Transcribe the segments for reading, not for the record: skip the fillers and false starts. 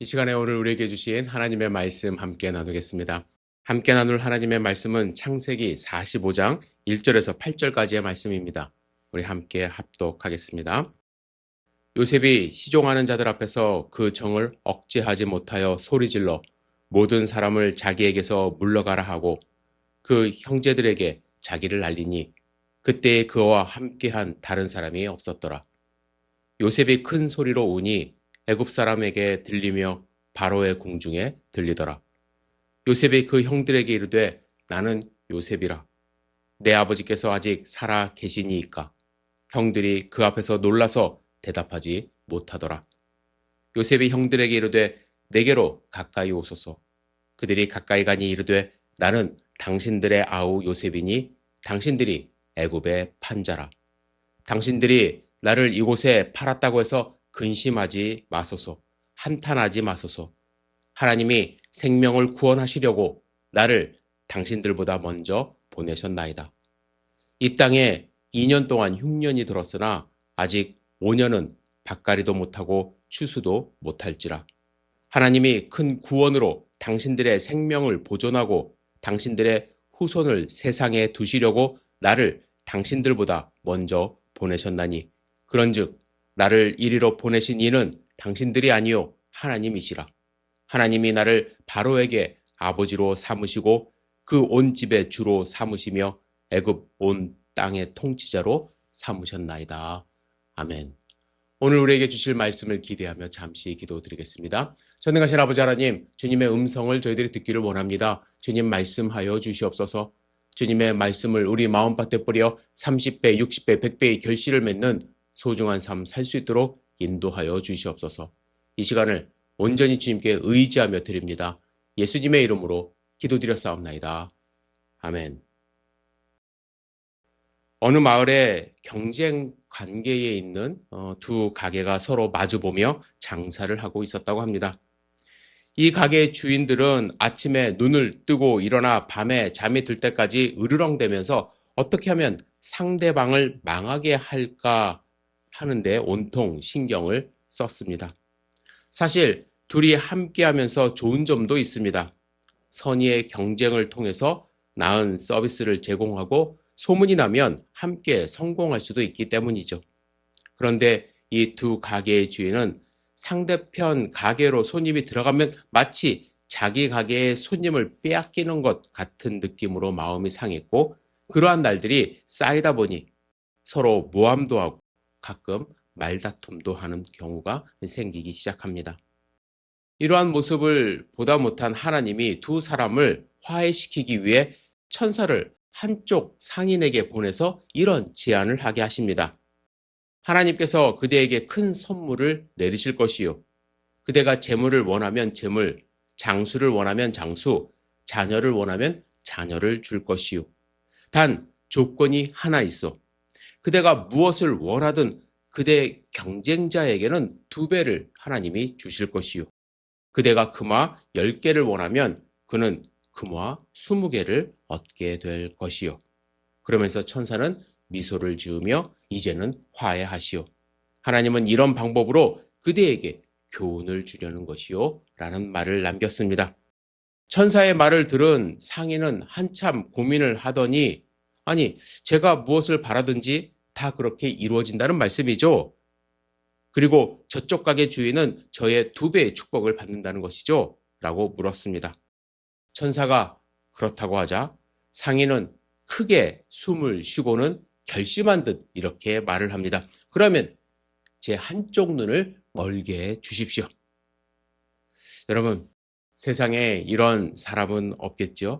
이 시간에 오늘 우리에게 주신 하나님의 말씀 함께 나누겠습니다. 함께 나눌 하나님의 말씀은 창세기 45장 1절에서 8절까지의 말씀입니다. 우리 함께 합독하겠습니다. 요셉이 시종하는 자들 앞에서 그 정을 억제하지 못하여 소리질러 모든 사람을 자기에게서 물러가라 하고 그 형제들에게 자기를 알리니 그때에 그와 함께한 다른 사람이 없었더라. 요셉이 큰 소리로 우니 애굽 사람에게 들리며 바로의 궁중에 들리더라. 요셉이 그 형들에게 이르되 나는 요셉이라. 내 아버지께서 아직 살아 계시니이까. 형들이 그 앞에서 놀라서 대답하지 못하더라. 요셉이 형들에게 이르되 내게로 가까이 오소서. 그들이 가까이 가니 이르되 나는 당신들의 아우 요셉이니 당신들이 애굽의 판자라. 당신들이 나를 이곳에 팔았다고 해서 근심하지 마소서. 한탄하지 마소서. 하나님이 생명을 구원하시려고 나를 당신들보다 먼저 보내셨나이다. 이 땅에 2년 동안 흉년이 들었으나 아직 5년은 밭가리도 못하고 추수도 못할지라. 하나님이 큰 구원으로 당신들의 생명을 보존하고 당신들의 후손을 세상에 두시려고 나를 당신들보다 먼저 보내셨나니 그런즉 나를 이리로 보내신 이는 당신들이 아니요 하나님이시라. 하나님이 나를 바로에게 아버지로 삼으시고 그 온 집의 주로 삼으시며 애굽 온 땅의 통치자로 삼으셨나이다. 아멘. 오늘 우리에게 주실 말씀을 기대하며 잠시 기도드리겠습니다. 전능하신 아버지 하나님, 주님의 음성을 저희들이 듣기를 원합니다. 주님 말씀하여 주시옵소서. 주님의 말씀을 우리 마음밭에 뿌려 30배, 60배, 100배의 결실을 맺는 소중한 삶 살 수 있도록 인도하여 주시옵소서. 이 시간을 온전히 주님께 의지하며 드립니다. 예수님의 이름으로 기도드렸사옵나이다. 아멘. 어느 마을에 경쟁 관계에 있는 두 가게가 서로 마주보며 장사를 하고 있었다고 합니다. 이 가게의 주인들은 아침에 눈을 뜨고 일어나 밤에 잠이 들 때까지 으르렁대면서 어떻게 하면 상대방을 망하게 할까 하는데 온통 신경을 썼습니다. 사실 둘이 함께하면서 좋은 점도 있습니다. 선의의 경쟁을 통해서 나은 서비스를 제공하고 소문이 나면 함께 성공할 수도 있기 때문이죠. 그런데 이 두 가게의 주인은 상대편 가게로 손님이 들어가면 마치 자기 가게의 손님을 빼앗기는 것 같은 느낌으로 마음이 상했고 그러한 날들이 쌓이다 보니 서로 모함도 하고 가끔 말다툼도 하는 경우가 생기기 시작합니다. 이러한 모습을 보다 못한 하나님이 두 사람을 화해시키기 위해 천사를 한쪽 상인에게 보내서 이런 제안을 하게 하십니다. 하나님께서 그대에게 큰 선물을 내리실 것이요. 그대가 재물을 원하면 재물, 장수를 원하면 장수, 자녀를 원하면 자녀를 줄 것이요. 단 조건이 하나 있어. 그대가 무엇을 원하든 그대의 경쟁자에게는 2배를 하나님이 주실 것이요. 그대가 금화 10개를 원하면 그는 금화 20개를 얻게 될 것이요. 그러면서 천사는 미소를 지으며 이제는 화해하시오. 하나님은 이런 방법으로 그대에게 교훈을 주려는 것이요. 라는 말을 남겼습니다. 천사의 말을 들은 상인은 한참 고민을 하더니 아니 제가 무엇을 바라든지 다 그렇게 이루어진다는 말씀이죠. 그리고 저쪽 가게 주인은 저의 2배의 축복을 받는다는 것이죠? 라고 물었습니다. 천사가 그렇다고 하자 상인은 크게 숨을 쉬고는 결심한 듯 이렇게 말을 합니다. 그러면 제 한쪽 눈을 멀게 해 주십시오. 여러분, 세상에 이런 사람은 없겠죠?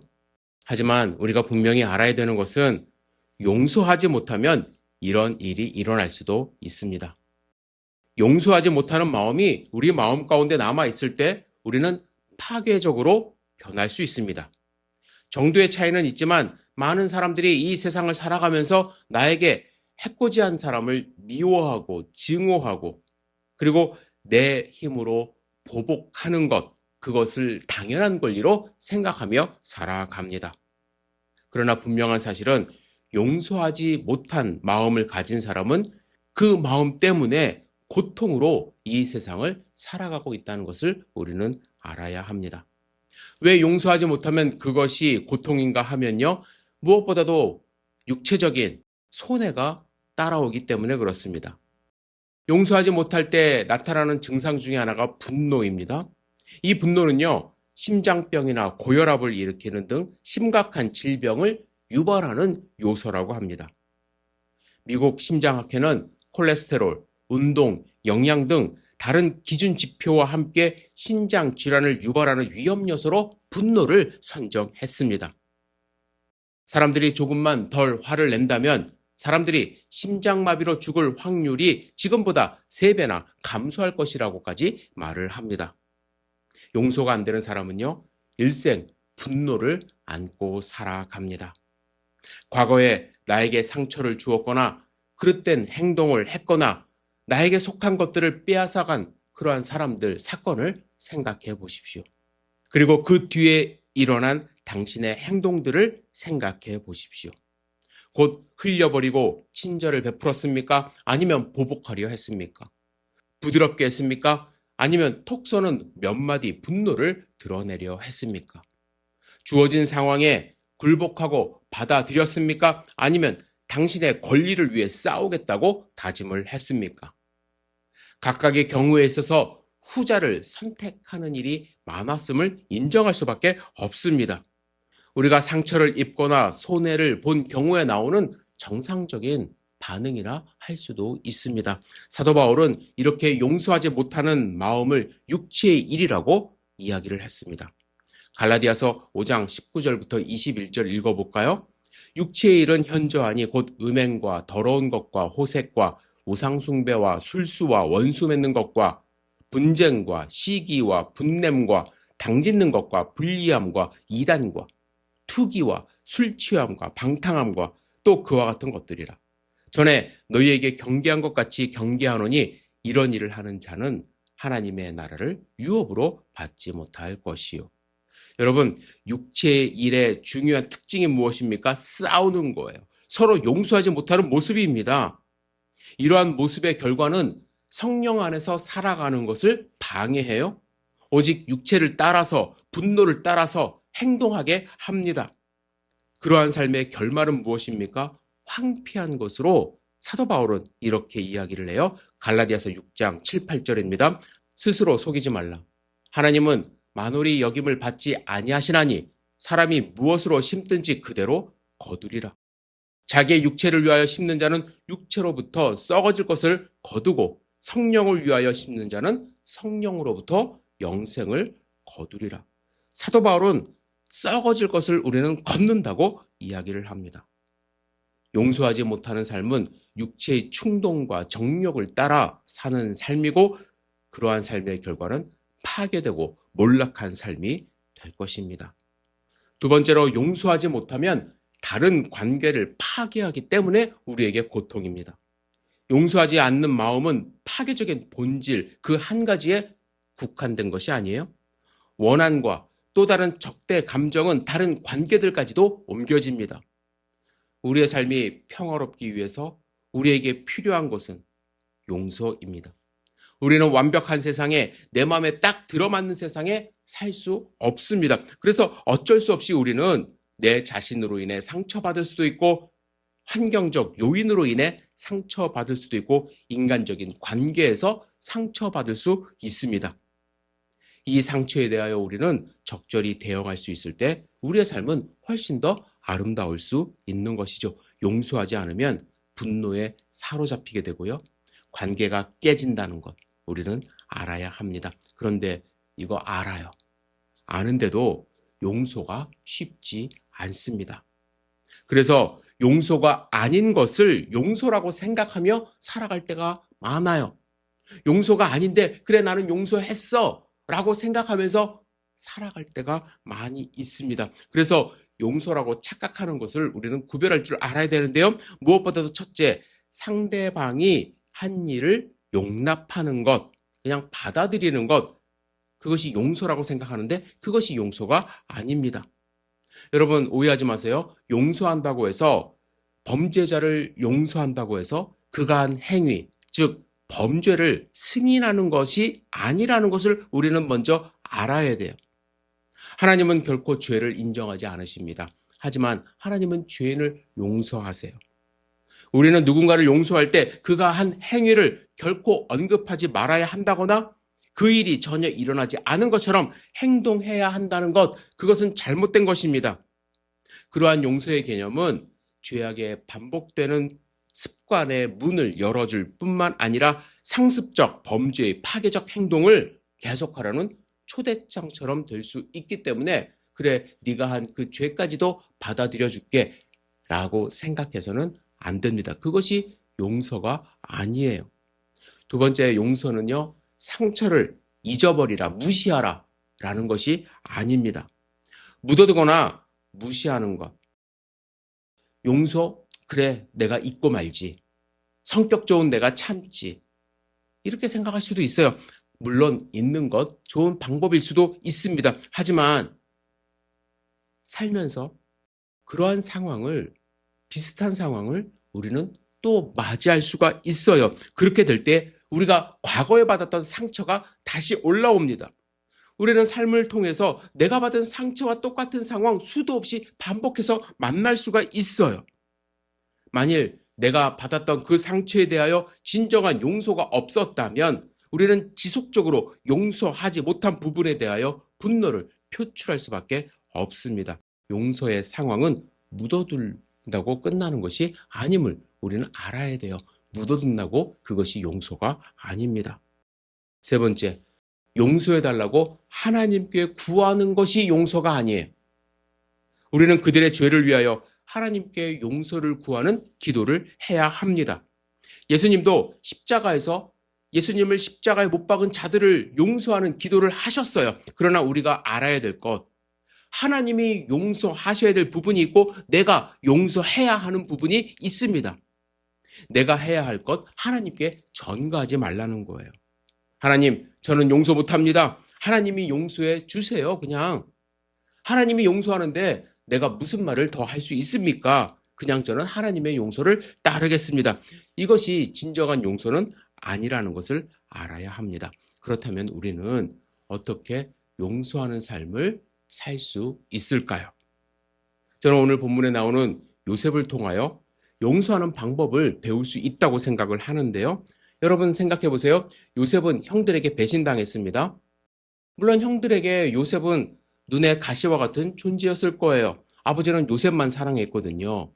하지만 우리가 분명히 알아야 되는 것은 용서하지 못하면 이런 일이 일어날 수도 있습니다. 용서하지 못하는 마음이 우리 마음 가운데 남아있을 때 우리는 파괴적으로 변할 수 있습니다. 정도의 차이는 있지만 많은 사람들이 이 세상을 살아가면서 나에게 해코지한 사람을 미워하고 증오하고 그리고 내 힘으로 보복하는 것, 그것을 당연한 권리로 생각하며 살아갑니다. 그러나 분명한 사실은 용서하지 못한 마음을 가진 사람은 그 마음 때문에 고통으로 이 세상을 살아가고 있다는 것을 우리는 알아야 합니다. 왜 용서하지 못하면 그것이 고통인가 하면요. 무엇보다도 육체적인 손해가 따라오기 때문에 그렇습니다. 용서하지 못할 때 나타나는 증상 중에 하나가 분노입니다. 이 분노는요, 심장병이나 고혈압을 일으키는 등 심각한 질병을 유발하는 요소라고 합니다. 미국 심장학회는 콜레스테롤, 운동, 영양 등 다른 기준 지표와 함께 신장 질환을 유발하는 위험 요소로 분노를 선정했습니다. 사람들이 조금만 덜 화를 낸다면 사람들이 심장마비로 죽을 확률이 지금보다 3배나 감소할 것이라고까지 말을 합니다. 용서가 안 되는 사람은요, 일생 분노를 안고 살아갑니다. 과거에 나에게 상처를 주었거나 그릇된 행동을 했거나 나에게 속한 것들을 빼앗아간 그러한 사람들, 사건을 생각해 보십시오. 그리고 그 뒤에 일어난 당신의 행동들을 생각해 보십시오. 곧 흘려버리고 친절을 베풀었습니까? 아니면 보복하려 했습니까? 부드럽게 했습니까? 아니면 톡 쏘는 몇 마디 분노를 드러내려 했습니까? 주어진 상황에 굴복하고 받아들였습니까? 아니면 당신의 권리를 위해 싸우겠다고 다짐을 했습니까? 각각의 경우에 있어서 후자를 선택하는 일이 많았음을 인정할 수밖에 없습니다. 우리가 상처를 입거나 손해를 본 경우에 나오는 정상적인 반응이라 할 수도 있습니다. 사도 바울은 이렇게 용서하지 못하는 마음을 육체의 일이라고 이야기를 했습니다. 갈라디아서 5장 19절부터 21절 읽어볼까요? 육체의 일은 현저하니 곧 음행과 더러운 것과 호색과 우상숭배와 술수와 원수 맺는 것과 분쟁과 시기와 분냄과 당짓는 것과 불리함과 이단과 투기와 술취함과 방탕함과 또 그와 같은 것들이라. 전에 너희에게 경계한 것 같이 경계하노니 이런 일을 하는 자는 하나님의 나라를 유업으로 받지 못할 것이요. 여러분, 육체의 일의 중요한 특징이 무엇입니까? 싸우는 거예요. 서로 용서하지 못하는 모습입니다. 이러한 모습의 결과는 성령 안에서 살아가는 것을 방해해요. 오직 육체를 따라서, 분노를 따라서 행동하게 합니다. 그러한 삶의 결말은 무엇입니까? 황폐한 것으로 사도 바울은 이렇게 이야기를 해요. 갈라디아서 6장 7, 8절입니다. 스스로 속이지 말라. 하나님은 만홀히 여김을 받지 아니하시나니 사람이 무엇으로 심든지 그대로 거두리라. 자기의 육체를 위하여 심는 자는 육체로부터 썩어질 것을 거두고 성령을 위하여 심는 자는 성령으로부터 영생을 거두리라. 사도 바울은 썩어질 것을 우리는 걷는다고 이야기를 합니다. 용서하지 못하는 삶은 육체의 충동과 정욕을 따라 사는 삶이고 그러한 삶의 결과는 파괴되고 몰락한 삶이 될 것입니다. 두 번째로 용서하지 못하면 다른 관계를 파괴하기 때문에 우리에게 고통입니다. 용서하지 않는 마음은 파괴적인 본질 그 한 가지에 국한된 것이 아니에요. 원한과 또 다른 적대 감정은 다른 관계들까지도 옮겨집니다. 우리의 삶이 평화롭기 위해서 우리에게 필요한 것은 용서입니다. 우리는 완벽한 세상에 내 마음에 딱 들어맞는 세상에 살 수 없습니다. 그래서 어쩔 수 없이 우리는 내 자신으로 인해 상처받을 수도 있고 환경적 요인으로 인해 상처받을 수도 있고 인간적인 관계에서 상처받을 수 있습니다. 이 상처에 대하여 우리는 적절히 대응할 수 있을 때 우리의 삶은 훨씬 더 아름다울 수 있는 것이죠. 용서하지 않으면 분노에 사로잡히게 되고요. 관계가 깨진다는 것 우리는 알아야 합니다. 그런데 이거 알아요. 아는데도 용서가 쉽지 않습니다. 그래서 용서가 아닌 것을 용서라고 생각하며 살아갈 때가 많아요. 용서가 아닌데 그래 나는 용서했어 라고 생각하면서 살아갈 때가 많이 있습니다. 그래서 용서라고 착각하는 것을 우리는 구별할 줄 알아야 되는데요. 무엇보다도 첫째, 상대방이 한 일을 용납하는 것, 그냥 받아들이는 것, 그것이 용서라고 생각하는데 그것이 용서가 아닙니다. 여러분 오해하지 마세요. 용서한다고 해서 범죄자를 용서한다고 해서 그가 한 행위, 즉 범죄를 승인하는 것이 아니라는 것을 우리는 먼저 알아야 돼요. 하나님은 결코 죄를 인정하지 않으십니다. 하지만 하나님은 죄인을 용서하세요. 우리는 누군가를 용서할 때 그가 한 행위를 결코 언급하지 말아야 한다거나 그 일이 전혀 일어나지 않은 것처럼 행동해야 한다는 것, 그것은 잘못된 것입니다. 그러한 용서의 개념은 죄악의 반복되는 습관의 문을 열어줄 뿐만 아니라 상습적 범죄의 파괴적 행동을 계속하라는 초대장처럼 될 수 있기 때문에 그래, 네가 한 그 죄까지도 받아들여 줄게 라고 생각해서는 안 됩니다. 그것이 용서가 아니에요. 두 번째, 용서는요, 상처를 잊어버리라, 무시하라 라는 것이 아닙니다. 묻어두거나 무시하는 것. 용서? 그래, 내가 잊고 말지. 성격 좋은 내가 참지. 이렇게 생각할 수도 있어요. 물론 잊는 것 좋은 방법일 수도 있습니다. 하지만 살면서 그러한 상황을, 비슷한 상황을 우리는 또 맞이할 수가 있어요. 그렇게 될 때 우리가 과거에 받았던 상처가 다시 올라옵니다. 우리는 삶을 통해서 내가 받은 상처와 똑같은 상황 수도 없이 반복해서 만날 수가 있어요. 만일 내가 받았던 그 상처에 대하여 진정한 용서가 없었다면 우리는 지속적으로 용서하지 못한 부분에 대하여 분노를 표출할 수밖에 없습니다. 용서의 상황은 묻어둔다고 끝나는 것이 아님을 우리는 알아야 돼요. 묻어둔다고 그것이 용서가 아닙니다. 세 번째, 용서해달라고 하나님께 구하는 것이 용서가 아니에요. 우리는 그들의 죄를 위하여 하나님께 용서를 구하는 기도를 해야 합니다. 예수님도 십자가에서 예수님을 십자가에 못 박은 자들을 용서하는 기도를 하셨어요. 그러나 우리가 알아야 될 것, 하나님이 용서하셔야 될 부분이 있고 내가 용서해야 하는 부분이 있습니다. 내가 해야 할 것 하나님께 전가하지 말라는 거예요. 하나님, 저는 용서 못합니다. 하나님이 용서해 주세요. 그냥 하나님이 용서하는데 내가 무슨 말을 더 할 수 있습니까? 그냥 저는 하나님의 용서를 따르겠습니다. 이것이 진정한 용서는 아니라는 것을 알아야 합니다. 그렇다면 우리는 어떻게 용서하는 삶을 살 수 있을까요? 저는 오늘 본문에 나오는 요셉을 통하여 용서하는 방법을 배울 수 있다고 생각을 하는데요. 여러분 생각해 보세요. 요셉은 형들에게 배신당했습니다. 물론 형들에게 요셉은 눈의 가시와 같은 존재였을 거예요. 아버지는 요셉만 사랑했거든요.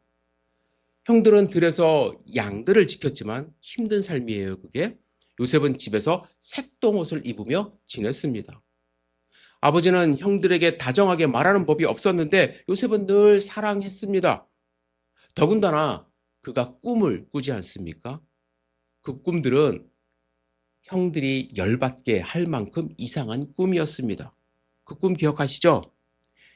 형들은 들에서 양들을 지켰지만 힘든 삶이에요, 그게. 요셉은 집에서 색동옷을 입으며 지냈습니다. 아버지는 형들에게 다정하게 말하는 법이 없었는데 요셉은 늘 사랑했습니다. 더군다나 그가 꿈을 꾸지 않습니까? 그 꿈들은 형들이 열받게 할 만큼 이상한 꿈이었습니다. 그 꿈 기억하시죠?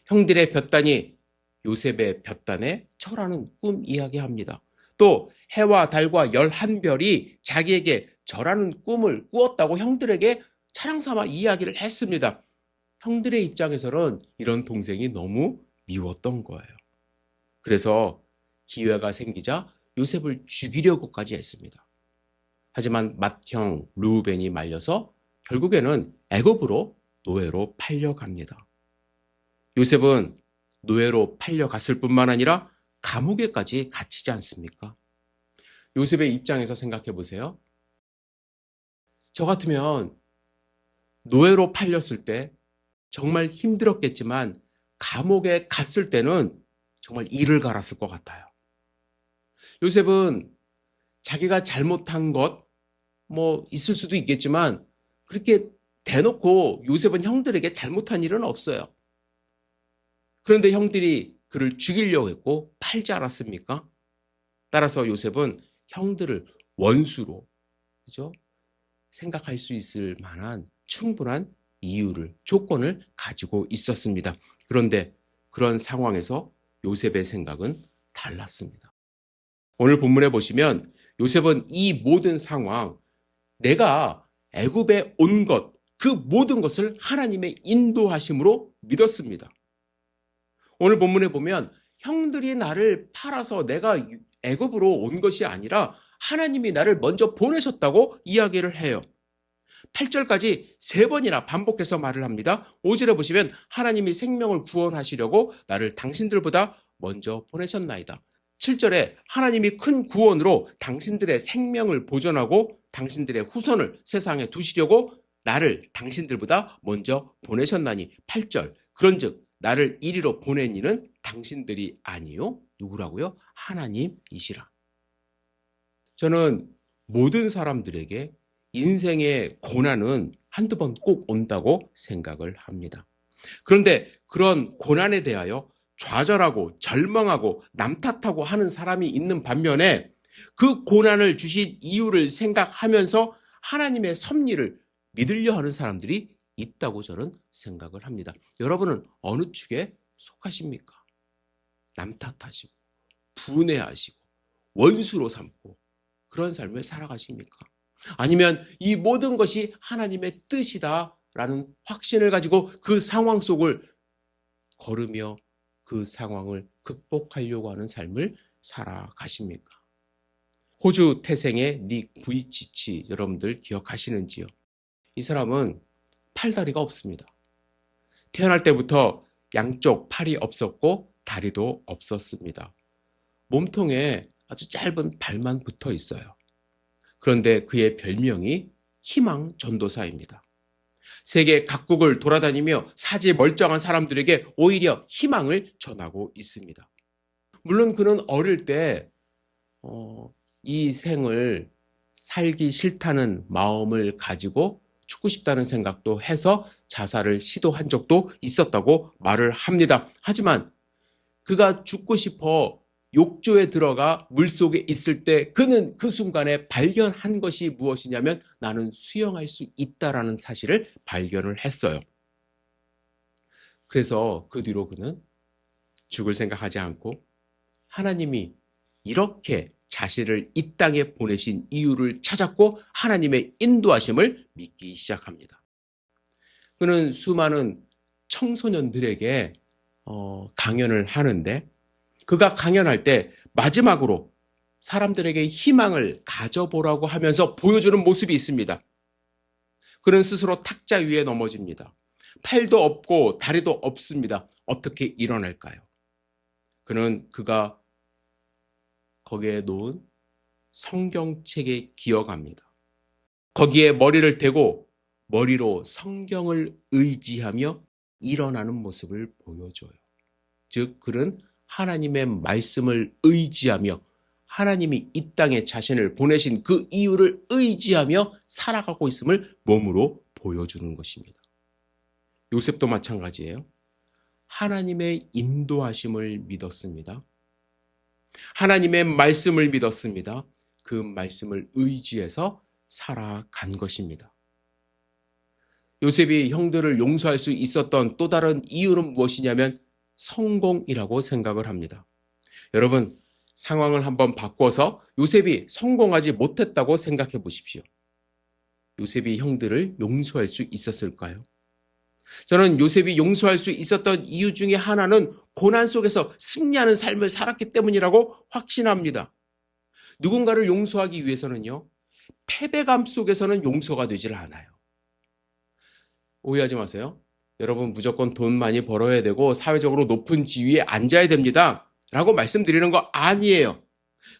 형들의 볕단이 요셉의 볕단에 절하는 꿈 이야기합니다. 또 해와 달과 11별이 자기에게 절하는 꿈을 꾸었다고 형들에게 자랑삼아 이야기를 했습니다. 형들의 입장에서는 이런 동생이 너무 미웠던 거예요. 그래서 기회가 생기자 요셉을 죽이려고까지 했습니다. 하지만 맏형 르우벤이 말려서 결국에는 애굽으로 노예로 팔려갑니다. 요셉은 노예로 팔려갔을 뿐만 아니라 감옥에까지 갇히지 않습니까? 요셉의 입장에서 생각해 보세요. 저 같으면 노예로 팔렸을 때 정말 힘들었겠지만 감옥에 갔을 때는 정말 이를 갈았을 것 같아요. 요셉은 자기가 잘못한 것 있을 수도 있겠지만 그렇게 대놓고 요셉은 형들에게 잘못한 일은 없어요. 그런데 형들이 그를 죽이려고 했고 팔지 않았습니까? 따라서 요셉은 형들을 원수로, 그죠? 생각할 수 있을 만한 충분한 이유를, 조건을 가지고 있었습니다. 그런데 그런 상황에서 요셉의 생각은 달랐습니다. 오늘 본문에 보시면 요셉은 이 모든 상황, 내가 애굽에 온 것, 그 모든 것을 하나님의 인도하심으로 믿었습니다. 오늘 본문에 보면 형들이 나를 팔아서 내가 애굽으로 온 것이 아니라 하나님이 나를 먼저 보내셨다고 이야기를 해요. 8절까지 3번이나 반복해서 말을 합니다. 5절에 보시면 하나님이 생명을 구원하시려고 나를 당신들보다 먼저 보내셨나이다. 7절에 하나님이 큰 구원으로 당신들의 생명을 보존하고 당신들의 후손을 세상에 두시려고 나를 당신들보다 먼저 보내셨나니. 8절, 그런즉 나를 이리로 보낸 이는 당신들이 아니요 누구라고요? 하나님이시라. 저는 모든 사람들에게 인생의 고난은 한두 번 꼭 온다고 생각을 합니다. 그런데 그런 고난에 대하여 좌절하고 절망하고 남 탓하고 하는 사람이 있는 반면에 그 고난을 주신 이유를 생각하면서 하나님의 섭리를 믿으려 하는 사람들이 있다고 저는 생각을 합니다. 여러분은 어느 축에 속하십니까? 남 탓하시고 분해하시고 원수로 삼고 그런 삶을 살아가십니까? 아니면 이 모든 것이 하나님의 뜻이다라는 확신을 가지고 그 상황 속을 걸으며 그 상황을 극복하려고 하는 삶을 살아가십니까? 호주 태생의 닉 부이치치 여러분들 기억하시는지요? 이 사람은 팔다리가 없습니다. 태어날 때부터 양쪽 팔이 없었고 다리도 없었습니다. 몸통에 아주 짧은 발만 붙어 있어요. 그런데 그의 별명이 희망 전도사입니다. 세계 각국을 돌아다니며 사지 멀쩡한 사람들에게 오히려 희망을 전하고 있습니다. 물론 그는 어릴 때 이 생을 살기 싫다는 마음을 가지고 죽고 싶다는 생각도 해서 자살을 시도한 적도 있었다고 말을 합니다. 하지만 그가 죽고 싶어 욕조에 들어가 물속에 있을 때 그는 그 순간에 발견한 것이 무엇이냐면 나는 수영할 수 있다라는 사실을 발견을 했어요. 그래서 그 뒤로 그는 죽을 생각하지 않고 하나님이 이렇게 자신을 이 땅에 보내신 이유를 찾았고 하나님의 인도하심을 믿기 시작합니다. 그는 수많은 청소년들에게 강연을 하는데 그가 강연할 때 마지막으로 사람들에게 희망을 가져보라고 하면서 보여주는 모습이 있습니다. 그는 스스로 탁자 위에 넘어집니다. 팔도 없고 다리도 없습니다. 어떻게 일어날까요? 그는 그가 거기에 놓은 성경책에 기어갑니다. 거기에 머리를 대고 머리로 성경을 의지하며 일어나는 모습을 보여줘요. 즉 그는 하나님의 말씀을 의지하며 하나님이 이 땅에 자신을 보내신 그 이유를 의지하며 살아가고 있음을 몸으로 보여주는 것입니다. 요셉도 마찬가지예요. 하나님의 인도하심을 믿었습니다. 하나님의 말씀을 믿었습니다. 그 말씀을 의지해서 살아간 것입니다. 요셉이 형들을 용서할 수 있었던 또 다른 이유는 무엇이냐면 성공이라고 생각을 합니다. 여러분, 상황을 한번 바꿔서 요셉이 성공하지 못했다고 생각해 보십시오. 요셉이 형들을 용서할 수 있었을까요? 저는 요셉이 용서할 수 있었던 이유 중에 하나는 고난 속에서 승리하는 삶을 살았기 때문이라고 확신합니다. 누군가를 용서하기 위해서는요, 패배감 속에서는 용서가 되질 않아요. 오해하지 마세요. 여러분 무조건 돈 많이 벌어야 되고 사회적으로 높은 지위에 앉아야 됩니다. 라고 말씀드리는 거 아니에요.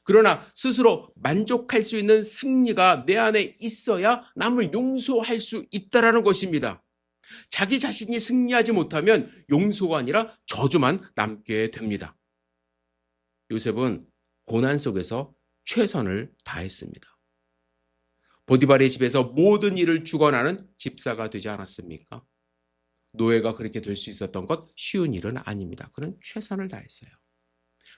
그러나 스스로 만족할 수 있는 승리가 내 안에 있어야 남을 용서할 수 있다는 것입니다. 자기 자신이 승리하지 못하면 용서가 아니라 저주만 남게 됩니다. 요셉은 고난 속에서 최선을 다했습니다. 보디발의 집에서 모든 일을 주관하는 집사가 되지 않았습니까? 노예가 그렇게 될 수 있었던 것 쉬운 일은 아닙니다. 그는 최선을 다했어요.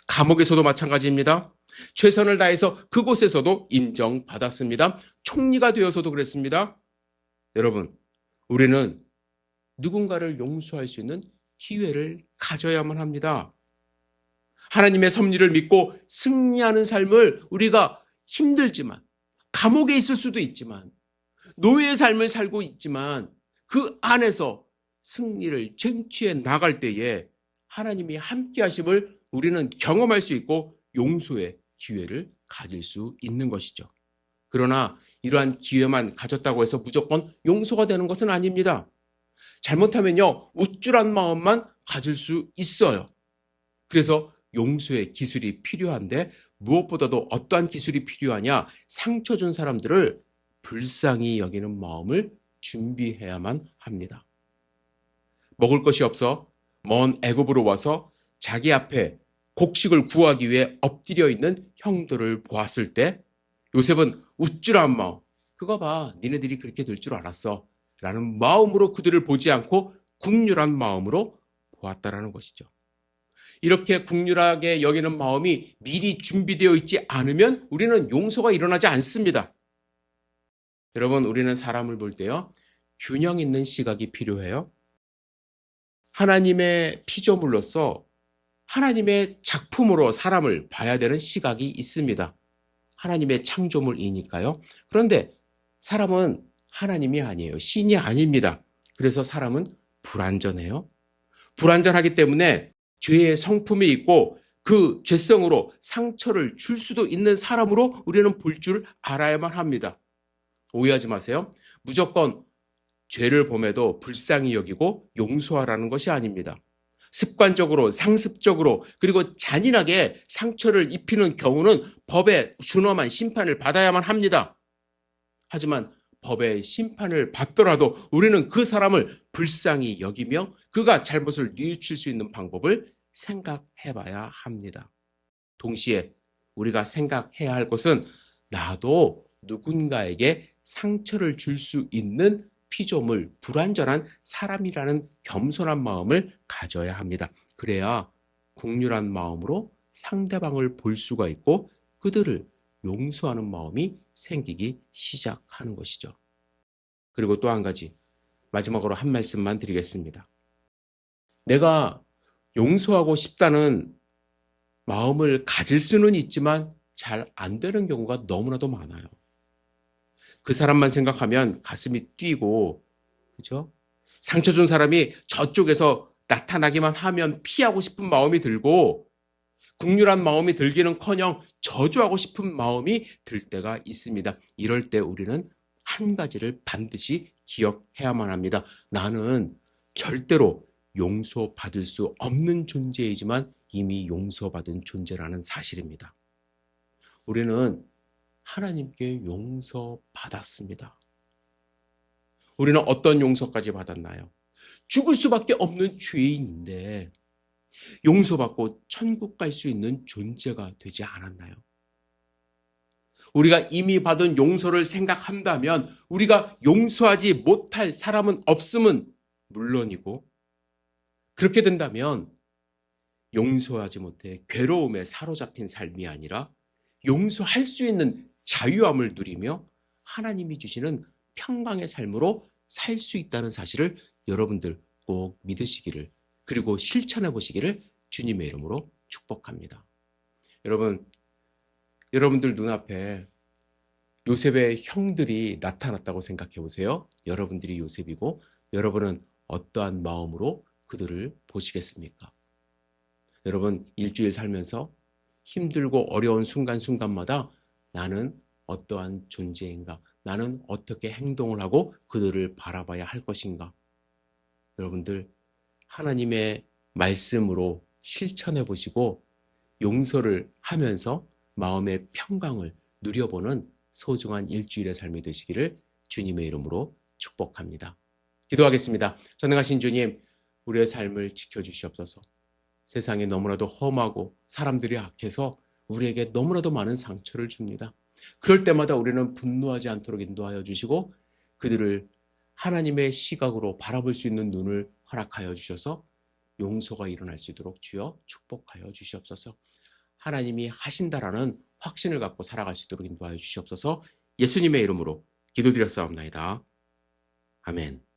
감옥에서도 마찬가지입니다. 최선을 다해서 그곳에서도 인정받았습니다. 총리가 되어서도 그랬습니다. 여러분, 우리는 누군가를 용서할 수 있는 기회를 가져야만 합니다. 하나님의 섭리를 믿고 승리하는 삶을 우리가 힘들지만 감옥에 있을 수도 있지만 노예의 삶을 살고 있지만 그 안에서 승리를 쟁취해 나갈 때에 하나님이 함께 하심을 우리는 경험할 수 있고 용서의 기회를 가질 수 있는 것이죠. 그러나 이러한 기회만 가졌다고 해서 무조건 용서가 되는 것은 아닙니다. 잘못하면요, 우쭐한 마음만 가질 수 있어요. 그래서 용서의 기술이 필요한데 무엇보다도 어떠한 기술이 필요하냐? 상처 준 사람들을 불쌍히 여기는 마음을 준비해야만 합니다. 먹을 것이 없어 먼 애굽으로 와서 자기 앞에 곡식을 구하기 위해 엎드려 있는 형들을 보았을 때 요셉은 우쭐한 마음, 그거 봐, 니네들이 그렇게 될 줄 알았어 라는 마음으로 그들을 보지 않고 국률한 마음으로 보았다라는 것이죠. 이렇게 국률하게 여기는 마음이 미리 준비되어 있지 않으면 우리는 용서가 일어나지 않습니다. 여러분, 우리는 사람을 볼 때요, 균형 있는 시각이 필요해요. 하나님의 피조물로서 하나님의 작품으로 사람을 봐야 되는 시각이 있습니다. 하나님의 창조물이니까요. 그런데 사람은 하나님이 아니에요. 신이 아닙니다. 그래서 사람은 불완전해요. 불완전하기 때문에 죄의 성품이 있고 그 죄성으로 상처를 줄 수도 있는 사람으로 우리는 볼 줄 알아야만 합니다. 오해하지 마세요. 무조건 죄를 범해도 불쌍히 여기고 용서하라는 것이 아닙니다. 습관적으로, 상습적으로, 그리고 잔인하게 상처를 입히는 경우는 법에 준엄한 심판을 받아야만 합니다. 하지만 법의 심판을 받더라도 우리는 그 사람을 불쌍히 여기며 그가 잘못을 뉘우칠 수 있는 방법을 생각해 봐야 합니다. 동시에 우리가 생각해야 할 것은 나도 누군가에게 상처를 줄 수 있는 피조물, 불완전한 사람이라는 겸손한 마음을 가져야 합니다. 그래야 국률한 마음으로 상대방을 볼 수가 있고 그들을 용서하는 마음이 생기기 시작하는 것이죠. 그리고 또 한 가지, 마지막으로 한 말씀만 드리겠습니다. 내가 용서하고 싶다는 마음을 가질 수는 있지만 잘 안 되는 경우가 너무나도 많아요. 그 사람만 생각하면 가슴이 뛰고, 그죠? 상처 준 사람이 저쪽에서 나타나기만 하면 피하고 싶은 마음이 들고, 국률한 마음이 들기는커녕 저주하고 싶은 마음이 들 때가 있습니다. 이럴 때 우리는 한 가지를 반드시 기억해야만 합니다. 나는 절대로 용서받을 수 없는 존재이지만 이미 용서받은 존재라는 사실입니다. 우리는 하나님께 용서받았습니다. 우리는 어떤 용서까지 받았나요? 죽을 수밖에 없는 죄인인데 용서받고 천국 갈 수 있는 존재가 되지 않았나요? 우리가 이미 받은 용서를 생각한다면 우리가 용서하지 못할 사람은 없음은 물론이고, 그렇게 된다면 용서하지 못해 괴로움에 사로잡힌 삶이 아니라 용서할 수 있는 자유함을 누리며 하나님이 주시는 평강의 삶으로 살 수 있다는 사실을 여러분들 꼭 믿으시기를, 그리고 실천해 보시기를 주님의 이름으로 축복합니다. 여러분들 눈앞에 요셉의 형들이 나타났다고 생각해 보세요. 여러분들이 요셉이고 여러분은 어떠한 마음으로 그들을 보시겠습니까? 여러분, 일주일 살면서 힘들고 어려운 순간순간마다 나는 어떠한 존재인가? 나는 어떻게 행동을 하고 그들을 바라봐야 할 것인가? 여러분들, 하나님의 말씀으로 실천해 보시고 용서를 하면서 마음의 평강을 누려보는 소중한 일주일의 삶이 되시기를 주님의 이름으로 축복합니다. 기도하겠습니다. 전능하신 주님, 우리의 삶을 지켜주시옵소서. 세상이 너무나도 험하고 사람들이 악해서 우리에게 너무나도 많은 상처를 줍니다. 그럴 때마다 우리는 분노하지 않도록 인도하여 주시고 그들을 하나님의 시각으로 바라볼 수 있는 눈을 허락하여 주셔서 용서가 일어날 수 있도록 주여 축복하여 주시옵소서. 하나님이 하신다라는 확신을 갖고 살아갈 수 있도록 인도하여 주시옵소서. 예수님의 이름으로 기도드렸사옵나이다. 아멘.